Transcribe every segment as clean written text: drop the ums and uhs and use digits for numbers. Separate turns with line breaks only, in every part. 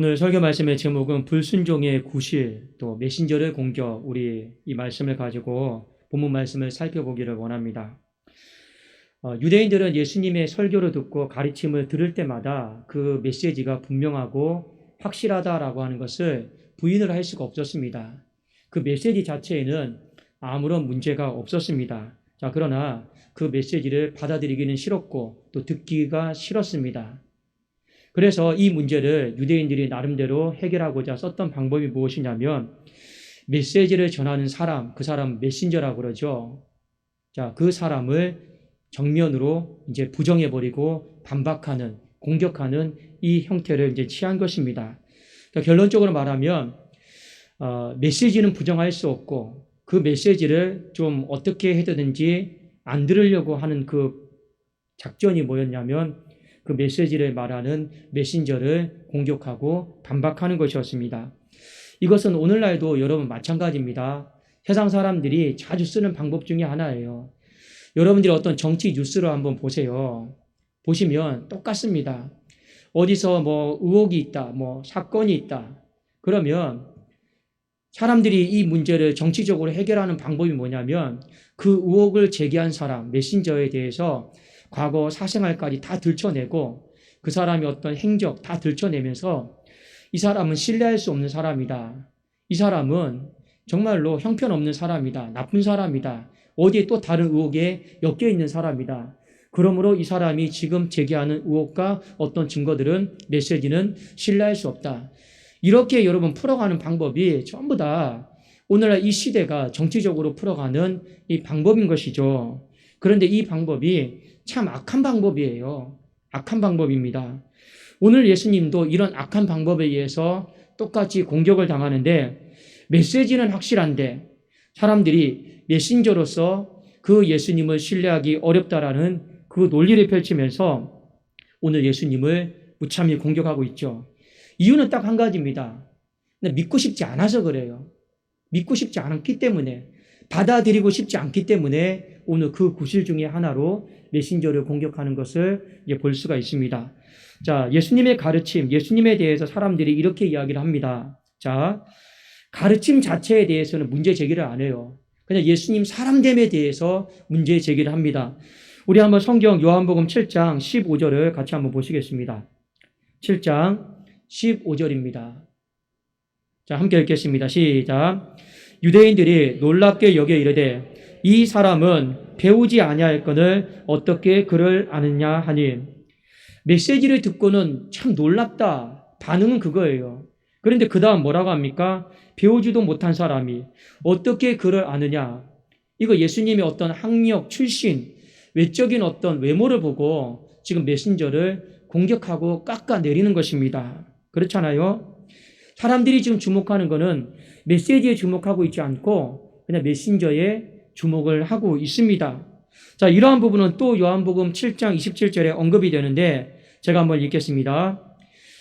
오늘 설교 말씀의 제목은 불순종의 구실, 또 메신저를 공격, 우리 이 말씀을 가지고 본문 말씀을 살펴보기를 원합니다. 유대인들은 예수님의 설교를 듣고 가르침을 들을 때마다 그 메시지가 분명하고 확실하다라고 하는 것을 부인을 할 수가 없었습니다. 그 메시지 자체에는 아무런 문제가 없었습니다. 자, 그러나 그 메시지를 받아들이기는 싫었고 또 듣기가 싫었습니다. 그래서 이 문제를 유대인들이 나름대로 해결하고자 썼던 방법이 무엇이냐면 메시지를 전하는 사람, 그 사람 메신저라고 그러죠. 자, 그 사람을 정면으로 이제 부정해버리고 반박하는, 공격하는 이 형태를 이제 취한 것입니다. 그러니까 결론적으로 말하면 메시지는 부정할 수 없고 그 메시지를 좀 어떻게 해서든지 안 들으려고 하는 그 작전이 뭐였냐면 그 메시지를 말하는 메신저를 공격하고 반박하는 것이었습니다. 이것은 오늘날도 여러분 마찬가지입니다. 세상 사람들이 자주 쓰는 방법 중에 하나예요. 여러분들이 어떤 정치 뉴스를 한번 보세요. 보시면 똑같습니다. 어디서 뭐 의혹이 있다, 뭐 사건이 있다. 그러면 사람들이 이 문제를 정치적으로 해결하는 방법이 뭐냐면 그 의혹을 제기한 사람, 메신저에 대해서 과거 사생활까지 다 들춰내고 그 사람이 어떤 행적 다 들춰내면서 이 사람은 신뢰할 수 없는 사람이다. 이 사람은 정말로 형편없는 사람이다. 나쁜 사람이다. 어디에 또 다른 의혹에 엮여 있는 사람이다. 그러므로 이 사람이 지금 제기하는 의혹과 어떤 증거들은 메시지는 신뢰할 수 없다. 이렇게 여러분 풀어가는 방법이 전부 다 오늘날 이 시대가 정치적으로 풀어가는 이 방법인 것이죠. 그런데 이 방법이 참 악한 방법이에요. 악한 방법입니다. 오늘 예수님도 이런 악한 방법에 의해서 똑같이 공격을 당하는데 메시지는 확실한데 사람들이 메신저로서 그 예수님을 신뢰하기 어렵다라는 그 논리를 펼치면서 오늘 예수님을 무참히 공격하고 있죠. 이유는 딱 한 가지입니다. 믿고 싶지 않아서 그래요. 믿고 싶지 않기 때문에, 받아들이고 싶지 않기 때문에 오늘 그 구실 중에 하나로 메신저를 공격하는 것을 볼 수가 있습니다. 자, 예수님의 가르침, 예수님에 대해서 사람들이 이렇게 이야기를 합니다. 자, 가르침 자체에 대해서는 문제 제기를 안 해요. 그냥 예수님 사람됨에 대해서 문제 제기를 합니다. 우리 한번 성경 요한복음 7장 15절을 같이 한번 보시겠습니다. 7장 15절입니다. 자, 함께 읽겠습니다. 시작. 유대인들이 놀랍게 여겨 이르되 이 사람은 배우지 아니하였거늘 어떻게 그를 아느냐 하니, 메시지를 듣고는 참 놀랍다. 반응은 그거예요. 그런데 그 다음 뭐라고 합니까? 배우지도 못한 사람이 어떻게 그를 아느냐. 이거 예수님의 어떤 학력, 출신, 외적인 어떤 외모를 보고 지금 메신저를 공격하고 깎아내리는 것입니다. 그렇잖아요? 사람들이 지금 주목하는 거는 메시지에 주목하고 있지 않고 그냥 메신저에 주목을 하고 있습니다. 자, 이러한 부분은 또 요한복음 7장 27절에 언급이 되는데 제가 한번 읽겠습니다.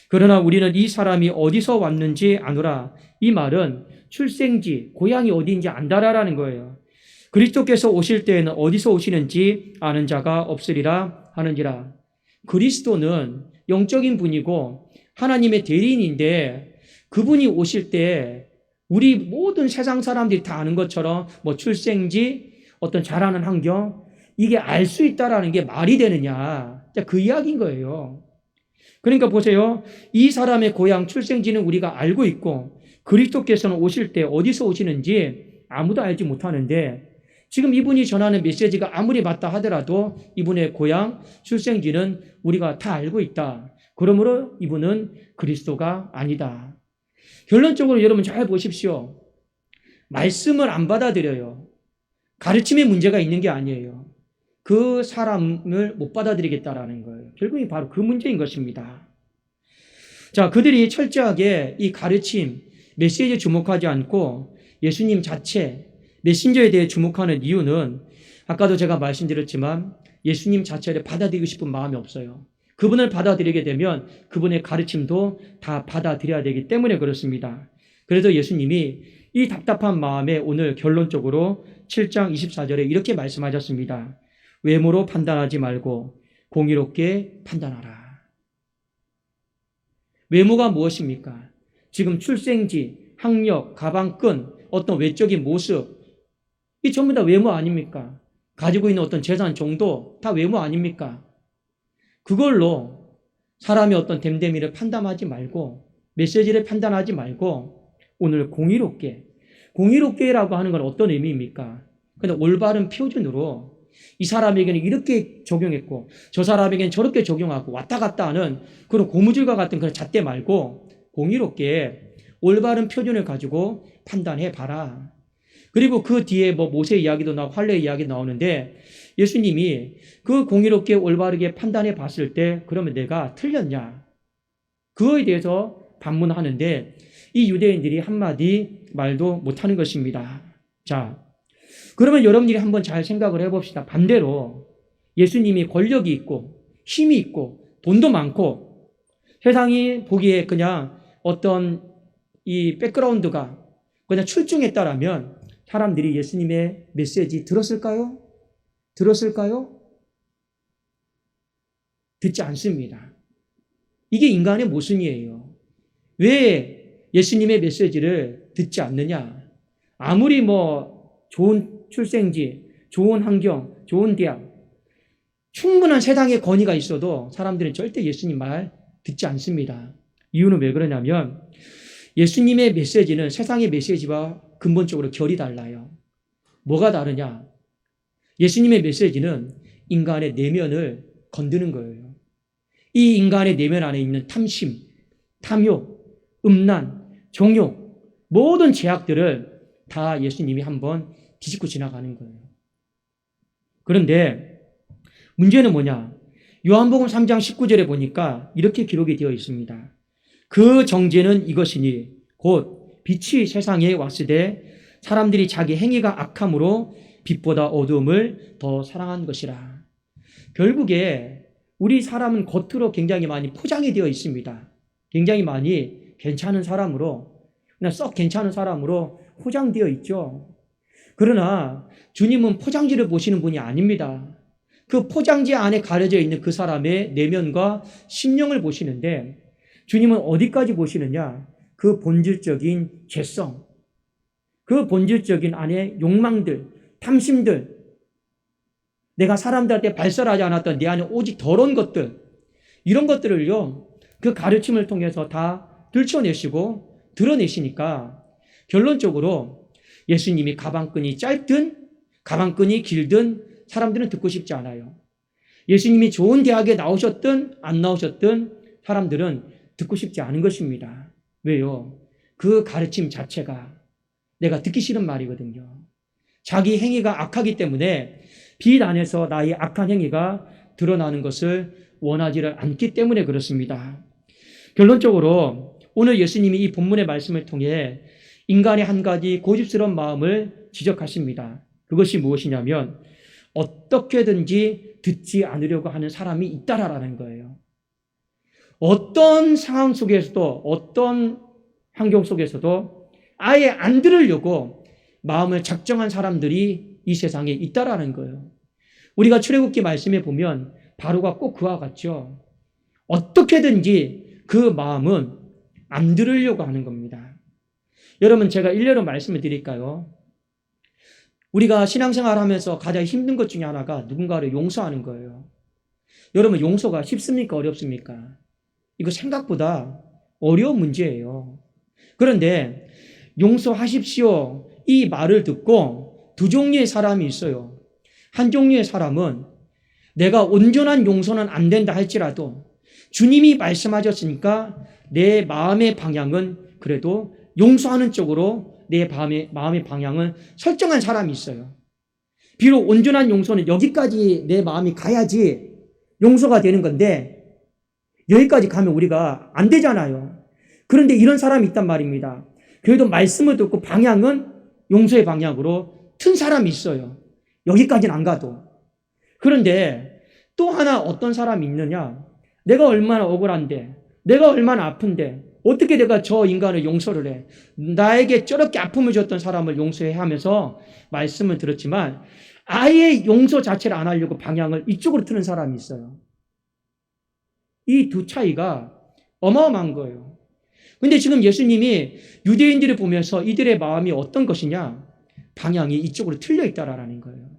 그러나 우리는 이 사람이 어디서 왔는지 아노라. 이 말은 출생지, 고향이 어디인지 안다라는 거예요. 그리스도께서 오실 때에는 어디서 오시는지 아는 자가 없으리라 하는지라. 그리스도는 영적인 분이고 하나님의 대리인인데 그분이 오실 때 우리 모든 세상 사람들이 다 아는 것처럼 뭐 출생지, 어떤 자라는 환경, 이게 알 수 있다라는 게 말이 되느냐. 그 이야기인 거예요. 그러니까 보세요. 이 사람의 고향 출생지는 우리가 알고 있고 그리스도께서는 오실 때 어디서 오시는지 아무도 알지 못하는데 지금 이분이 전하는 메시지가 아무리 맞다 하더라도 이분의 고향 출생지는 우리가 다 알고 있다. 그러므로 이분은 그리스도가 아니다. 결론적으로 여러분 잘 보십시오. 말씀을 안 받아들여요. 가르침에 문제가 있는 게 아니에요. 그 사람을 못 받아들이겠다라는 거예요. 결국이 바로 그 문제인 것입니다. 자, 그들이 철저하게 이 가르침, 메시지에 주목하지 않고 예수님 자체, 메신저에 대해 주목하는 이유는 아까도 제가 말씀드렸지만 예수님 자체를 받아들이고 싶은 마음이 없어요. 그분을 받아들이게 되면 그분의 가르침도 다 받아들여야 되기 때문에 그렇습니다. 그래서 예수님이 이 답답한 마음에 오늘 결론적으로 7장 24절에 이렇게 말씀하셨습니다. 외모로 판단하지 말고 공의롭게 판단하라. 외모가 무엇입니까? 지금 출생지, 학력, 가방끈, 어떤 외적인 모습, 이 전부 다 외모 아닙니까? 가지고 있는 어떤 재산 정도, 다 외모 아닙니까? 그걸로 사람의 어떤 됨됨이를 판단하지 말고, 메시지를 판단하지 말고, 오늘 공의롭게라고 하는 건 어떤 의미입니까? 근데 올바른 표준으로 이 사람에게는 이렇게 적용했고 저 사람에게는 저렇게 적용하고 왔다 갔다 하는 그런 고무줄과 같은 그런 잣대 말고 공의롭게 올바른 표준을 가지고 판단해 봐라. 그리고 그 뒤에 뭐 모세 이야기도 나오고 할례 이야기도 나오는데 예수님이 그 공의롭게 올바르게 판단해 봤을 때 그러면 내가 틀렸냐? 그거에 대해서 반문하는데 이 유대인들이 한마디 말도 못하는 것입니다. 자, 그러면 여러분들이 한번 잘 생각을 해봅시다. 반대로 예수님이 권력이 있고 힘이 있고 돈도 많고 세상이 보기에 그냥 어떤 이 백그라운드가 그냥 출중했다라면 사람들이 예수님의 메시지 들었을까요? 듣지 않습니다. 이게 인간의 모순이에요. 왜 예수님의 메시지를 듣지 않느냐? 아무리 뭐 좋은 출생지, 좋은 환경, 좋은 대학, 충분한 세상의 권위가 있어도 사람들은 절대 예수님 말 듣지 않습니다. 이유는 왜 그러냐면 예수님의 메시지는 세상의 메시지와 근본적으로 결이 달라요. 뭐가 다르냐? 예수님의 메시지는 인간의 내면을 건드는 거예요. 이 인간의 내면 안에 있는 탐심, 탐욕, 음란, 정욕, 모든 제약들을 다 예수님이 한번 뒤집고 지나가는 거예요. 그런데 문제는 뭐냐? 요한복음 3장 19절에 보니까 이렇게 기록이 되어 있습니다. 그 정죄는 이것이니 곧 빛이 세상에 왔으되 사람들이 자기 행위가 악함으로 빛보다 어두움을 더 사랑한 것이라. 결국에 우리 사람은 겉으로 굉장히 많이 포장이 되어 있습니다. 굉장히 많이 괜찮은 사람으로, 그냥 썩 괜찮은 사람으로 포장되어 있죠. 그러나 주님은 포장지를 보시는 분이 아닙니다. 그 포장지 안에 가려져 있는 그 사람의 내면과 심령을 보시는데 주님은 어디까지 보시느냐? 그 본질적인 죄성, 그 본질적인 안에 욕망들, 탐심들, 내가 사람들한테 발설하지 않았던 내 안에 오직 더러운 것들, 이런 것들을요, 그 가르침을 통해서 다 들춰내시고 드러내시니까 결론적으로 예수님이 가방끈이 짧든 가방끈이 길든 사람들은 듣고 싶지 않아요. 예수님이 좋은 대학에 나오셨든 안 나오셨든 사람들은 듣고 싶지 않은 것입니다. 왜요? 그 가르침 자체가 내가 듣기 싫은 말이거든요. 자기 행위가 악하기 때문에 빛 안에서 나의 악한 행위가 드러나는 것을 원하지를 않기 때문에 그렇습니다. 결론적으로 오늘 예수님이 이 본문의 말씀을 통해 인간의 한 가지 고집스러운 마음을 지적하십니다. 그것이 무엇이냐면 어떻게든지 듣지 않으려고 하는 사람이 있다라는 거예요. 어떤 상황 속에서도 어떤 환경 속에서도 아예 안 들으려고 마음을 작정한 사람들이 이 세상에 있다라는 거예요. 우리가 출애굽기 말씀에 보면 바로가 꼭 그와 같죠. 어떻게든지 그 마음은 안 들으려고 하는 겁니다. 여러분, 제가 일례로 말씀을 드릴까요? 우리가 신앙생활 하면서 가장 힘든 것 중에 하나가 누군가를 용서하는 거예요. 여러분, 용서가 쉽습니까? 어렵습니까? 이거 생각보다 어려운 문제예요. 그런데 용서하십시오, 이 말을 듣고 두 종류의 사람이 있어요. 한 종류의 사람은 내가 온전한 용서는 안 된다 할지라도 주님이 말씀하셨으니까 내 마음의 방향은 그래도 용서하는 쪽으로 내 마음의 방향을 설정한 사람이 있어요. 비록 온전한 용서는 여기까지 내 마음이 가야지 용서가 되는 건데 여기까지 가면 우리가 안 되잖아요. 그런데 이런 사람이 있단 말입니다. 그래도 말씀을 듣고 방향은 용서의 방향으로 튼 사람이 있어요. 여기까지는 안 가도. 그런데 또 하나 어떤 사람이 있느냐? 내가 얼마나 억울한데, 내가 얼마나 아픈데 어떻게 내가 저 인간을 용서를 해? 나에게 저렇게 아픔을 줬던 사람을 용서해야 하면서 말씀을 들었지만 아예 용서 자체를 안 하려고 방향을 이쪽으로 트는 사람이 있어요. 이 두 차이가 어마어마한 거예요. 근데 지금 예수님이 유대인들을 보면서 이들의 마음이 어떤 것이냐? 방향이 이쪽으로 틀려 있다라는 거예요.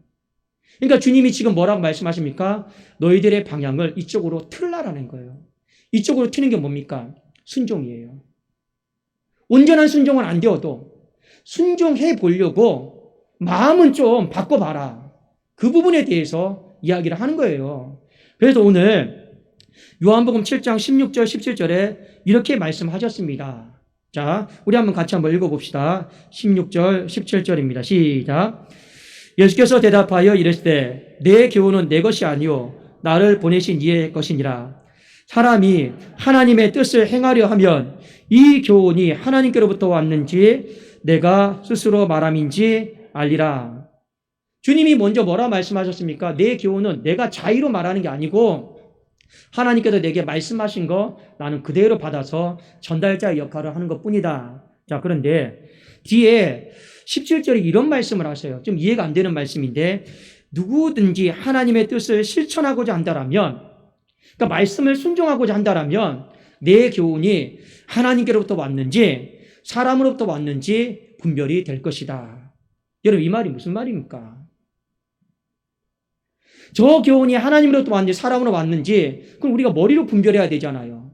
그러니까 주님이 지금 뭐라고 말씀하십니까? 너희들의 방향을 이쪽으로 틀라라는 거예요. 이쪽으로 트는 게 뭡니까? 순종이에요. 온전한 순종은 안 되어도 순종해 보려고 마음은 좀 바꿔봐라. 그 부분에 대해서 이야기를 하는 거예요. 그래서 오늘 요한복음 7장 16절 17절에 이렇게 말씀하셨습니다. 자, 우리 같이 한번 읽어봅시다. 16절 17절입니다. 시작. 예수께서 대답하여 이르시되 내 교훈은 내 것이 아니요 나를 보내신 이의 것이니라. 사람이 하나님의 뜻을 행하려 하면 이 교훈이 하나님께로부터 왔는지 내가 스스로 말함인지 알리라. 주님이 먼저 뭐라 말씀하셨습니까? 내 교훈은 내가 자의로 말하는 게 아니고 하나님께서 내게 말씀하신 거 나는 그대로 받아서 전달자의 역할을 하는 것뿐이다. 자, 그런데 뒤에 17절에 이런 말씀을 하세요. 좀 이해가 안 되는 말씀인데 누구든지 하나님의 뜻을 실천하고자 한다라면, 그러니까 말씀을 순종하고자 한다라면 내 교훈이 하나님께로부터 왔는지 사람으로부터 왔는지 분별이 될 것이다. 여러분, 이 말이 무슨 말입니까? 저 교훈이 하나님으로부터 왔는지 사람으로 왔는지 그럼 우리가 머리로 분별해야 되잖아요.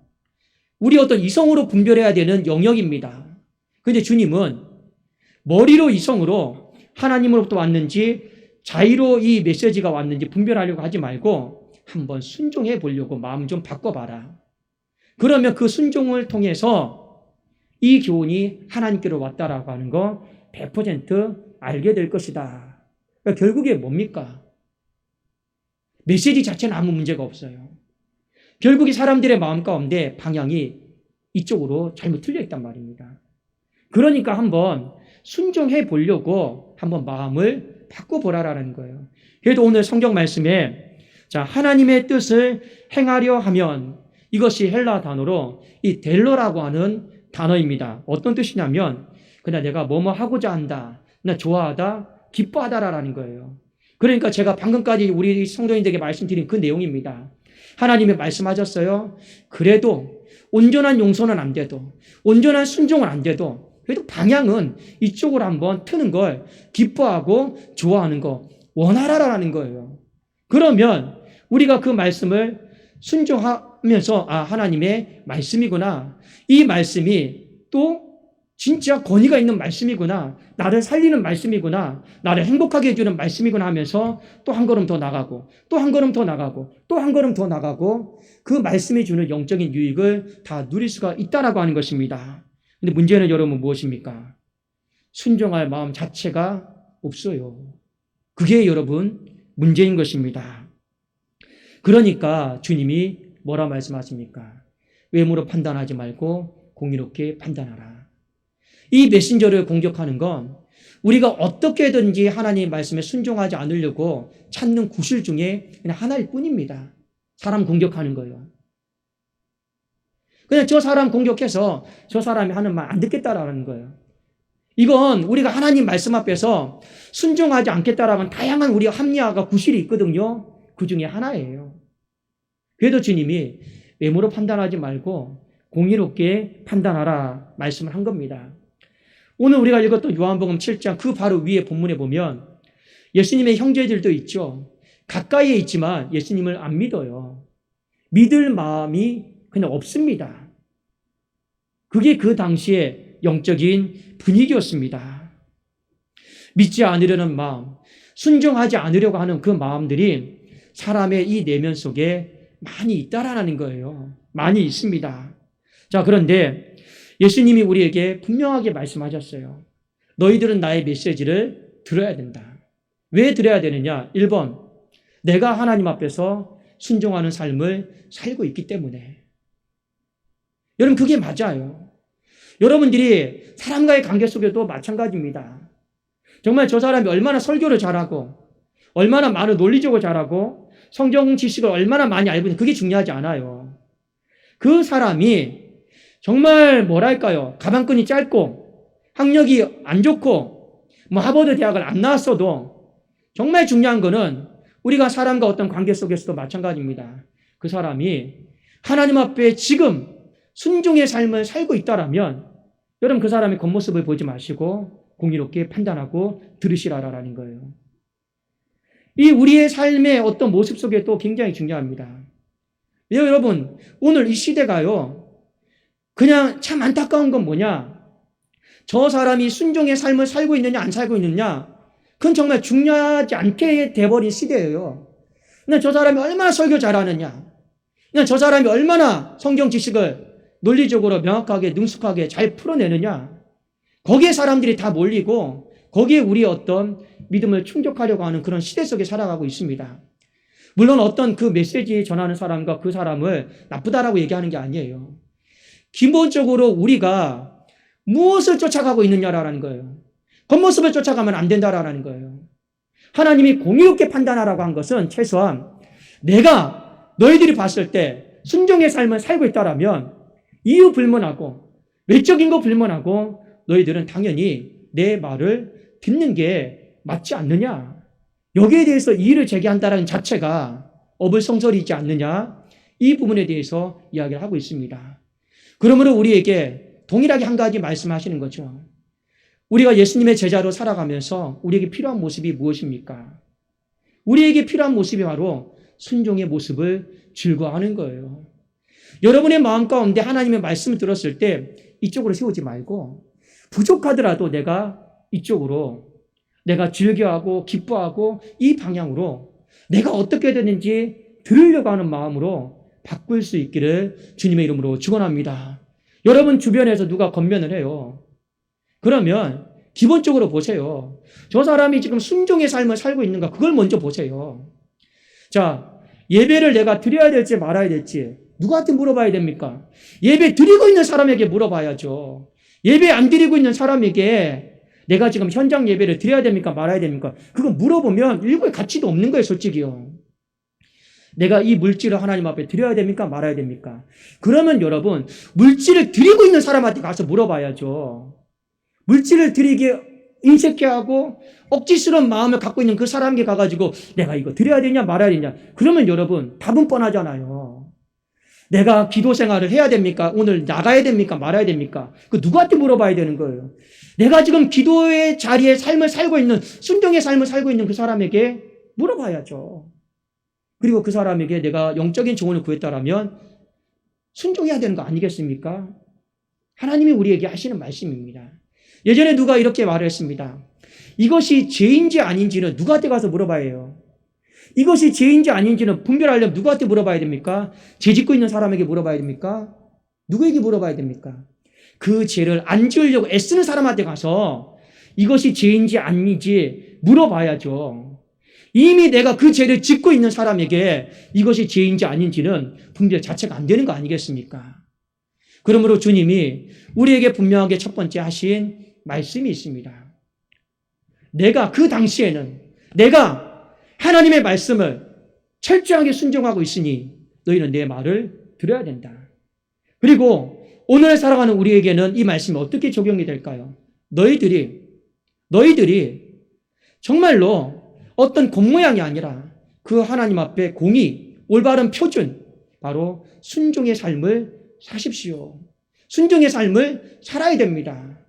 우리 어떤 이성으로 분별해야 되는 영역입니다. 그런데 주님은 머리로 이성으로 하나님으로부터 왔는지 자의로 이 메시지가 왔는지 분별하려고 하지 말고 한번 순종해 보려고 마음 좀 바꿔봐라. 그러면 그 순종을 통해서 이 교훈이 하나님께로 왔다라고 하는 거 100% 알게 될 것이다. 그러니까 결국에 뭡니까? 메시지 자체는 아무 문제가 없어요. 결국에 사람들의 마음 가운데 방향이 이쪽으로 잘못 틀려 있단 말입니다. 그러니까 한번 순종해 보려고 한번 마음을 바꿔보라라는 거예요. 그래도 오늘 성경 말씀에 자, 하나님의 뜻을 행하려 하면 이것이 헬라 단어로 이 델로라고 하는 단어입니다. 어떤 뜻이냐면 그냥 내가 뭐뭐 하고자 한다, 나 좋아하다, 기뻐하다라는 거예요. 그러니까 제가 방금까지 우리 성도님들에게 말씀드린 그 내용입니다. 하나님이 말씀하셨어요. 그래도 온전한 용서는 안 돼도, 온전한 순종은 안 돼도 그래도 방향은 이쪽으로 한번 트는 걸 기뻐하고 좋아하는 거 원하라라는 거예요. 그러면 우리가 그 말씀을 순종하면서 아, 하나님의 말씀이구나. 이 말씀이 또 진짜 권위가 있는 말씀이구나. 나를 살리는 말씀이구나. 나를 행복하게 해주는 말씀이구나 하면서 또 한 걸음 더 나가고 또 한 걸음 더 나가고 또 한 걸음 더 나가고 그 말씀이 주는 영적인 유익을 다 누릴 수가 있다라고 하는 것입니다. 근데 문제는 여러분 무엇입니까? 순종할 마음 자체가 없어요. 그게 여러분 문제인 것입니다. 그러니까 주님이 뭐라 말씀하십니까? 외모로 판단하지 말고 공의롭게 판단하라. 이 메신저를 공격하는 건 우리가 어떻게든지 하나님의 말씀에 순종하지 않으려고 찾는 구실 중에 그냥 하나일 뿐입니다. 사람 공격하는 거예요. 그냥 저 사람 공격해서 저 사람이 하는 말 안 듣겠다라는 거예요. 이건 우리가 하나님 말씀 앞에서 순종하지 않겠다라는 다양한 우리 합리화가 구실이 있거든요. 그 중에 하나예요. 그래도 주님이 외모로 판단하지 말고 공의롭게 판단하라 말씀을 한 겁니다. 오늘 우리가 읽었던 요한복음 7장 그 바로 위에 본문에 보면 예수님의 형제들도 있죠. 가까이에 있지만 예수님을 안 믿어요. 믿을 마음이 그냥 없습니다. 그게 그 당시의 영적인 분위기였습니다. 믿지 않으려는 마음, 순종하지 않으려고 하는 그 마음들이 사람의 이 내면 속에 많이 있다라는 거예요. 많이 있습니다. 자, 그런데 예수님이 우리에게 분명하게 말씀하셨어요. 너희들은 나의 메시지를 들어야 된다. 왜 들어야 되느냐? 1번, 내가 하나님 앞에서 순종하는 삶을 살고 있기 때문에. 여러분, 그게 맞아요. 여러분들이 사람과의 관계 속에도 마찬가지입니다. 정말 저 사람이 얼마나 설교를 잘하고 얼마나 많은 논리적으로 잘하고 성경 지식을 얼마나 많이 알고 있는지 그게 중요하지 않아요. 그 사람이 정말 뭐랄까요? 가방끈이 짧고 학력이 안 좋고 뭐 하버드 대학을 안 나왔어도 정말 중요한 거는 우리가 사람과 어떤 관계 속에서도 마찬가지입니다. 그 사람이 하나님 앞에 지금 순종의 삶을 살고 있다라면 여러분 그 사람의 겉모습을 보지 마시고 공의롭게 판단하고 들으시라라는 거예요. 이 우리의 삶의 어떤 모습 속에 또 굉장히 중요합니다. 여러분 오늘 이 시대가요 그냥 참 안타까운 건 뭐냐, 저 사람이 순종의 삶을 살고 있느냐 안 살고 있느냐 그건 정말 중요하지 않게 돼버린 시대예요. 그냥 저 사람이 얼마나 설교 잘하느냐, 그냥 저 사람이 얼마나 성경 지식을 논리적으로 명확하게 능숙하게 잘 풀어내느냐, 거기에 사람들이 다 몰리고 거기에 우리의 어떤 믿음을 충족하려고 하는 그런 시대 속에 살아가고 있습니다. 물론 어떤 그 메시지 전하는 사람과 그 사람을 나쁘다라고 얘기하는 게 아니에요. 기본적으로 우리가 무엇을 쫓아가고 있느냐라는 거예요. 겉모습을 쫓아가면 안 된다라는 거예요. 하나님이 공의롭게 판단하라고 한 것은 최소한 내가 너희들이 봤을 때 순종의 삶을 살고 있다라면 이유 불문하고 외적인 거 불문하고 너희들은 당연히 내 말을 듣는 게 맞지 않느냐, 여기에 대해서 이의를 제기한다는 자체가 어불성설이지 않느냐, 이 부분에 대해서 이야기를 하고 있습니다. 그러므로 우리에게 동일하게 한 가지 말씀하시는 거죠. 우리가 예수님의 제자로 살아가면서 우리에게 필요한 모습이 무엇입니까? 우리에게 필요한 모습이 바로 순종의 모습을 즐거워하는 거예요. 여러분의 마음 가운데 하나님의 말씀을 들었을 때 이쪽으로 세우지 말고 부족하더라도 내가 이쪽으로 내가 즐겨하고 기뻐하고 이 방향으로 내가 어떻게 되는지 들으려고 하는 마음으로 바꿀 수 있기를 주님의 이름으로 축원합니다. 여러분 주변에서 누가 권면을 해요. 그러면 기본적으로 보세요. 저 사람이 지금 순종의 삶을 살고 있는가, 그걸 먼저 보세요. 자, 예배를 내가 드려야 될지 말아야 될지 누구한테 물어봐야 됩니까? 예배 드리고 있는 사람에게 물어봐야죠. 예배 안 드리고 있는 사람에게 내가 지금 현장 예배를 드려야 됩니까 말아야 됩니까? 그거 물어보면 일구의 가치도 없는 거예요, 솔직히요. 내가 이 물질을 하나님 앞에 드려야 됩니까 말아야 됩니까? 그러면 여러분 물질을 드리고 있는 사람한테 가서 물어봐야죠. 물질을 드리게 인색해하고 억지스러운 마음을 갖고 있는 그 사람에게 가가지고 내가 이거 드려야 되냐 말아야 되냐, 그러면 여러분 답은 뻔하잖아요. 내가 기도 생활을 해야 됩니까? 오늘 나가야 됩니까? 말아야 됩니까? 그 누구한테 물어봐야 되는 거예요. 내가 지금 기도의 자리에 삶을 살고 있는, 순종의 삶을 살고 있는 그 사람에게 물어봐야죠. 그리고 그 사람에게 내가 영적인 조언을 구했다라면 순종해야 되는 거 아니겠습니까? 하나님이 우리에게 하시는 말씀입니다. 예전에 누가 이렇게 말을 했습니다. 이것이 죄인지 아닌지는 누구한테 가서 물어봐야 해요. 이것이 죄인지 아닌지는 분별하려면 누구한테 물어봐야 됩니까? 죄 짓고 있는 사람에게 물어봐야 됩니까? 누구에게 물어봐야 됩니까? 그 죄를 안 지으려고 애쓰는 사람한테 가서 이것이 죄인지 아닌지 물어봐야죠. 이미 내가 그 죄를 짓고 있는 사람에게 이것이 죄인지 아닌지는 분별 자체가 안 되는 거 아니겠습니까? 그러므로 주님이 우리에게 분명하게 첫 번째 하신 말씀이 있습니다. 내가 그 당시에는 내가 하나님의 말씀을 철저하게 순종하고 있으니 너희는 내 말을 들어야 된다. 그리고 오늘 살아가는 우리에게는 이 말씀이 어떻게 적용이 될까요? 너희들이 정말로 어떤 겉모양이 아니라 그 하나님 앞에 공의, 올바른 표준, 바로 순종의 삶을 사십시오. 순종의 삶을 살아야 됩니다.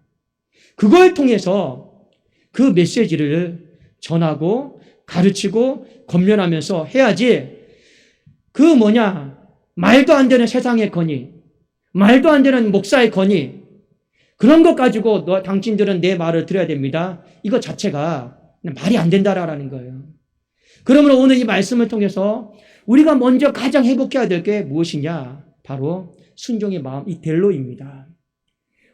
그걸 통해서 그 메시지를 전하고 가르치고 권면하면서 해야지, 말도 안 되는 세상의 권위, 말도 안 되는 목사의 권위, 그런 것 가지고 당신들은 내 말을 들어야 됩니다. 이거 자체가 말이 안 된다라는 거예요. 그러므로 오늘 이 말씀을 통해서 우리가 먼저 가장 회복해야 될 게 무엇이냐? 바로 순종의 마음, 이 델로입니다.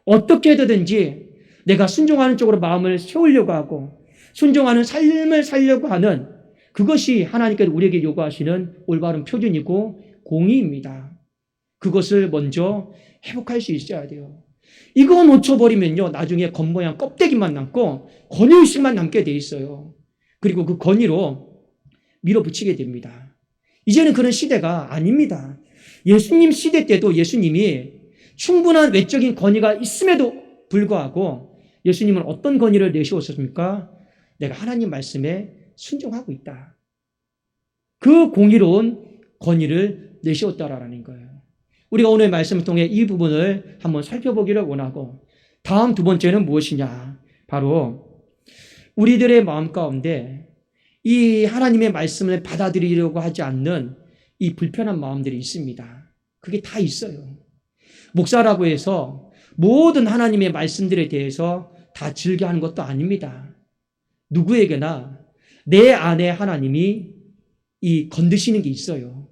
어떻게 해서든지 내가 순종하는 쪽으로 마음을 세우려고 하고 순종하는 삶을 살려고 하는 그것이 하나님께서 우리에게 요구하시는 올바른 표준이고 공의입니다. 그것을 먼저 회복할 수 있어야 돼요. 이거 놓쳐버리면요, 나중에 겉모양 껍데기만 남고 권위의식만 남게 돼 있어요. 그리고 그 권위로 밀어붙이게 됩니다. 이제는 그런 시대가 아닙니다. 예수님 시대 때도 예수님이 충분한 외적인 권위가 있음에도 불구하고 예수님은 어떤 권위를 내세웠습니까? 내가 하나님 말씀에 순종하고 있다. 그 공의로운 권위를 내세웠다라는 거예요. 우리가 오늘 말씀을 통해 이 부분을 한번 살펴보기를 원하고, 다음 두 번째는 무엇이냐? 바로 우리들의 마음 가운데 이 하나님의 말씀을 받아들이려고 하지 않는 이 불편한 마음들이 있습니다. 그게 다 있어요. 목사라고 해서 모든 하나님의 말씀들에 대해서 다 즐겨하는 것도 아닙니다. 누구에게나 내 안에 하나님이 이 건드시는 게 있어요.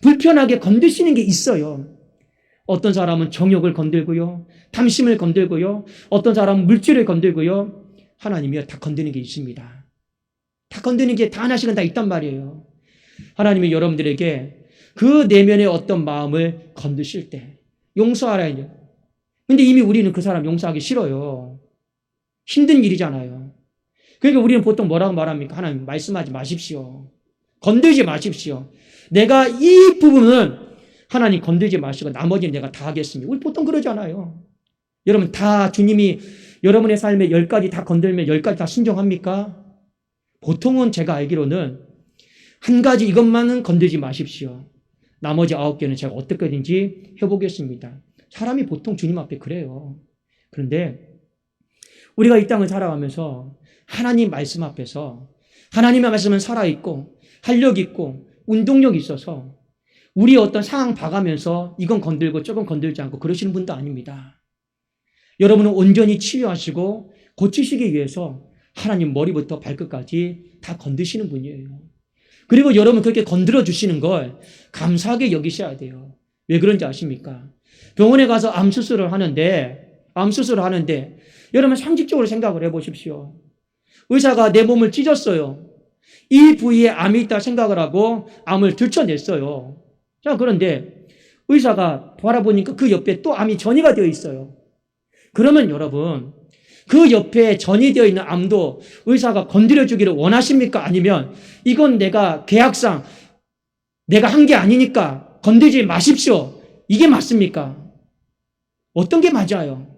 불편하게 건드시는 게 있어요. 어떤 사람은 정욕을 건들고요, 탐심을 건들고요, 어떤 사람은 물질을 건들고요. 하나님이 다 건드는 게 있습니다. 다 건드는 게 다 하나씩은 다 있단 말이에요. 하나님이 여러분들에게 그 내면의 어떤 마음을 건드실 때 용서하라요. 근데 이미 우리는 그 사람 용서하기 싫어요. 힘든 일이잖아요. 그러니까 우리는 보통 뭐라고 말합니까? 하나님 말씀하지 마십시오. 건들지 마십시오. 내가 이 부분은 하나님 건들지 마시고 나머지는 내가 다 하겠습니다. 우리 보통 그러잖아요. 여러분 다 주님이 여러분의 삶에 10가지 다 건들면 10가지 다 순종합니까? 보통은 제가 알기로는 한 가지 이것만은 건들지 마십시오. 나머지 9개는 제가 어떻게든지 해보겠습니다. 사람이 보통 주님 앞에 그래요. 그런데 우리가 이 땅을 살아가면서 하나님 말씀 앞에서 하나님의 말씀은 살아있고 활력 있고 운동력이 있어서 우리 어떤 상황 봐가면서 이건 건들고 저건 건들지 않고 그러시는 분도 아닙니다. 여러분은 온전히 치유하시고 고치시기 위해서 하나님 머리부터 발끝까지 다 건드시는 분이에요. 그리고 여러분 그렇게 건드려 주시는 걸 감사하게 여기셔야 돼요. 왜 그런지 아십니까? 병원에 가서 암 수술을 하는데 여러분 상식적으로 생각을 해보십시오. 의사가 내 몸을 찢었어요. 이 부위에 암이 있다 생각을 하고 암을 들춰냈어요. 자, 그런데 의사가 바라보니까 그 옆에 또 암이 전이가 되어 있어요. 그러면 여러분 그 옆에 전이 되어 있는 암도 의사가 건드려 주기를 원하십니까? 아니면 이건 내가 계약상 내가 한 게 아니니까 건드리지 마십시오. 이게 맞습니까? 어떤 게 맞아요?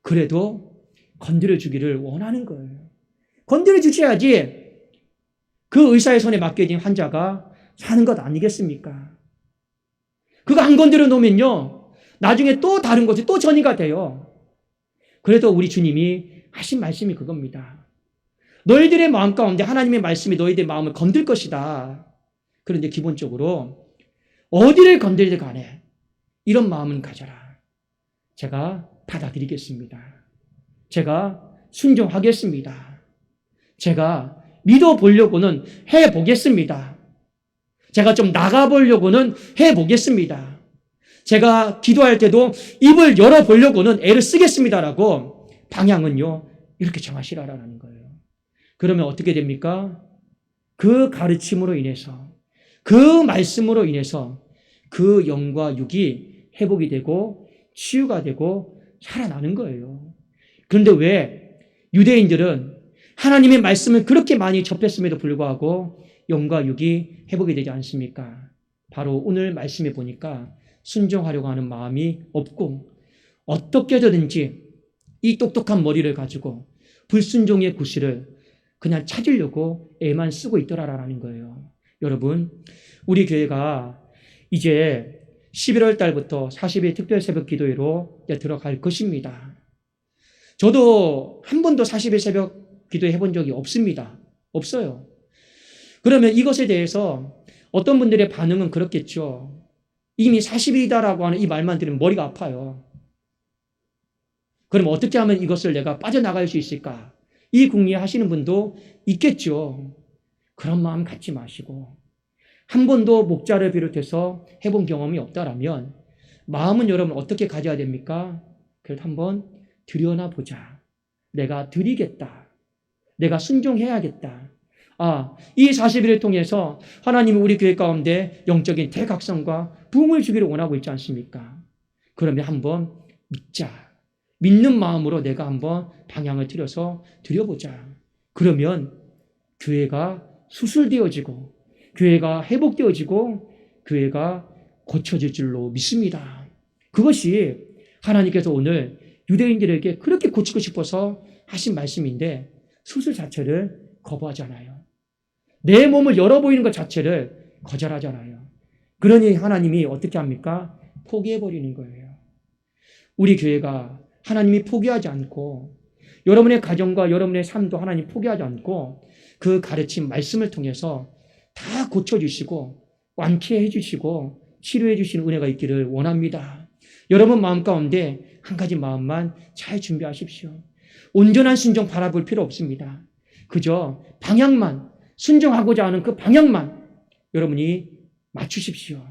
그래도 건드려 주기를 원하는 거예요. 건드려 주셔야지 그 의사의 손에 맡겨진 환자가 사는 것 아니겠습니까? 그거 안 건드려 놓으면요, 나중에 또 다른 곳에 또 전이가 돼요. 그래도 우리 주님이 하신 말씀이 그겁니다. 너희들의 마음 가운데 하나님의 말씀이 너희들의 마음을 건들 것이다. 그런데 기본적으로 어디를 건들든 간에 이런 마음은 가져라. 제가 받아들이겠습니다. 제가 순종하겠습니다. 제가 믿어보려고는 해보겠습니다. 제가 좀 나가보려고는 해보겠습니다. 제가 기도할 때도 입을 열어보려고는 애를 쓰겠습니다라고 방향은요, 이렇게 정하시라라는 거예요. 그러면 어떻게 됩니까? 그 가르침으로 인해서, 그 말씀으로 인해서 그 영과 육이 회복이 되고 치유가 되고 살아나는 거예요. 그런데 왜 유대인들은 하나님의 말씀을 그렇게 많이 접했음에도 불구하고 영과 육이 회복이 되지 않습니까? 바로 오늘 말씀에 보니까 순종하려고 하는 마음이 없고 어떻게 되든지 이 똑똑한 머리를 가지고 불순종의 구실을 그냥 찾으려고 애만 쓰고 있더라라는 거예요. 여러분, 우리 교회가 이제 11월 달부터 40일 특별 새벽 기도회로 들어갈 것입니다. 저도 한 번도 40일 새벽 기도회 해본 적이 없습니다. 없어요. 그러면 이것에 대해서 어떤 분들의 반응은 그렇겠죠. 이미 40일이다라고 하는 이 말만 들으면 머리가 아파요. 그럼 어떻게 하면 이것을 내가 빠져나갈 수 있을까? 이 궁리하시는 분도 있겠죠. 그런 마음 갖지 마시고 한 번도 목자를 비롯해서 해본 경험이 없다라면 마음은 여러분 어떻게 가져야 됩니까? 그래도 한번 들여나 보자. 내가 드리겠다. 내가 순종해야겠다. 이 40일을 통해서 하나님이 우리 교회 가운데 영적인 대각성과 부흥을 주기를 원하고 있지 않습니까? 그러면 한번 믿자. 믿는 마음으로 내가 한번 방향을 틀어서 드려보자. 그러면 교회가 수술되어지고 교회가 회복되어지고 교회가 고쳐질 줄로 믿습니다. 그것이 하나님께서 오늘 유대인들에게 그렇게 고치고 싶어서 하신 말씀인데 수술 자체를 거부하잖아요. 내 몸을 열어보이는 것 자체를 거절하잖아요. 그러니 하나님이 어떻게 합니까? 포기해버리는 거예요. 우리 교회가 하나님이 포기하지 않고 여러분의 가정과 여러분의 삶도 하나님 포기하지 않고 그 가르침 말씀을 통해서 다 고쳐주시고 완쾌해 주시고 치료해 주시는 은혜가 있기를 원합니다. 여러분 마음 가운데 한 가지 마음만 잘 준비하십시오. 온전한 순종 바라볼 필요 없습니다. 그저 방향만, 순종하고자 하는 그 방향만 여러분이 맞추십시오.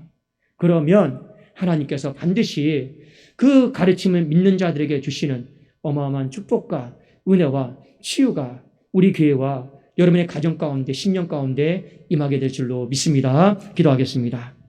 그러면 하나님께서 반드시 그 가르침을 믿는 자들에게 주시는 어마어마한 축복과 은혜와 치유가 우리 교회와 여러분의 가정 가운데, 신령 가운데 임하게 될 줄로 믿습니다. 기도하겠습니다.